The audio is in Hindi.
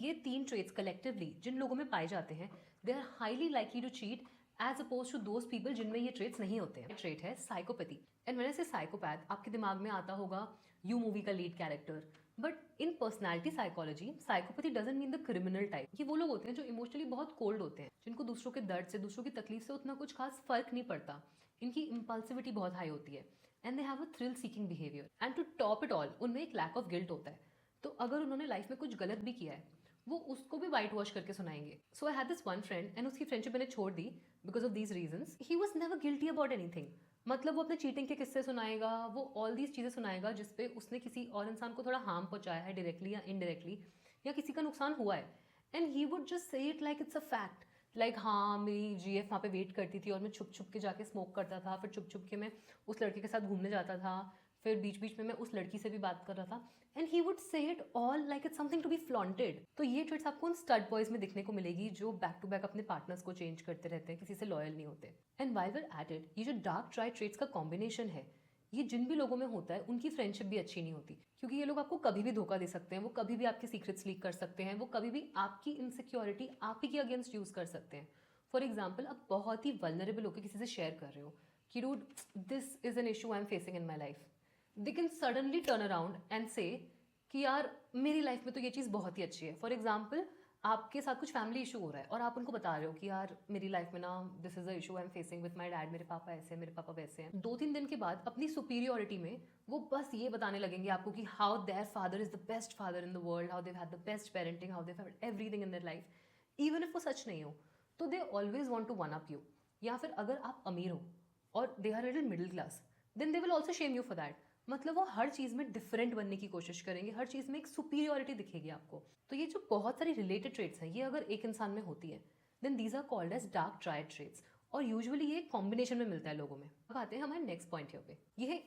ये 3 ट्रेट्स कलेक्टिवली जिन लोगों में पाए जाते हैं, they are highly likely to cheat as opposed to those people जिनमें ये ट्रेट्स नहीं होते हैं। ट्रेट है साइकोपैथी। एंड व्हेन आई से साइकोपैथ, आपके दिमाग में आता होगा यू मूवी का lead character, but in personality psychology psychopathy doesn't mean the criminal type. ये वो लोग होते हैं जो इमोशनली बहुत कोल्ड होते हैं, जिनको दूसरों के दर्द से, दूसरों की तकलीफ से उतना कुछ खास फर्क नहीं पड़ता। इनकी इम्पल्सिविटी बहुत हाई होती है and they have a thrill seeking behaviour. And to top it all, उनमें एक लैक ऑफ गिल्ट होता है। तो अगर उन्होंने लाइफ में कुछ गलत भी किया है, वो उसको भी वाइट वॉश करके सुनाएंगे। So I had this one friend and उसकी फ्रेंडशिप मैंने छोड़ दी because of these reasons. He was never guilty about anything. मतलब वो अपने चीटिंग के किस्से सुनाएगा, वो ऑल दीज चीज़ें सुनाएगा जिसपे उसने किसी और इंसान को थोड़ा हार्म पहुंचाया है डायरेक्टली या इनडायरेक्टली, या किसी का नुकसान हुआ है। And he would just say it like it's a fact. Like हाँ, मेरी जीएफ वहाँ पे वेट करती थी और मैं छुप छुप के जाके स्मोक करता था, फिर छुप छुप के मैं उस लड़के के साथ घूमने जाता था, फिर बीच बीच में मैं उस लड़की से भी बात कर रहा था। And he would say it all like it's something to be flaunted. तो ये ट्रेट्स आपको उन स्टड बॉयज में दिखने को मिलेगी जो बैक टू बैक अपने पार्टनर्स को चेंज करते रहते हैं, किसी से लॉयल नहीं होते। And while were at it, ये जो डार्क ट्राई ट्रेट्स का कॉम्बिनेशन है, ये जिन भी लोगों में होता है उनकी फ्रेंडशिप भी अच्छी नहीं होती, क्योंकि ये लोग आपको कभी भी धोखा दे सकते हैं, वो कभी भी आपके सीक्रेट्स लीक कर सकते हैं, वो कभी भी आपकी इनसिक्योरिटी आप ही के अगेंस्ट यूज कर सकते हैं। फॉर एग्जाम्पल, आप बहुत ही वल्नरेबल होकर किसी से शेयर कर रहे हो कि dude this is an issue I am facing in my life, they can suddenly turn around and से कि यार मेरी लाइफ में तो ये चीज़ बहुत ही अच्छी है। फॉर एग्जाम्पल, आपके साथ कुछ फैमिली इशू हो रहा है और आप उनको बता रहे हो कि यार मेरी लाइफ में ना this is a issue I am facing with my dad, मेरे पापा ऐसे हैं, मेरे पापा वैसे हैं। 2-3 दिन के बाद अपनी सुपीरियोरिटी में वो बस ये बताने लगेंगे आपको कि how their father is the best father in the world, how they had the best parenting, how they had everything in their life. Even if वो सच नहीं हो, तो they always want to one up you. या फिर अगर आप अमीर हो और they are little middle class, then they will also shame you for that. मतलब वो हर चीज़ में डिफरेंट बनने की कोशिश करेंगे, हर चीज़ में एक सुपीरियोरिटी दिखेगी आपको। तो ये जो बहुत सारी रिलेटेड ट्रेट्स हैं, ये अगर एक इंसान में होती है, then these are called as dark triad traits. और यूजुअली ये कॉम्बिनेशन में मिलता है लोगों में। अब आते हैं हमारे नेक्स्ट पॉइंट पे, ये है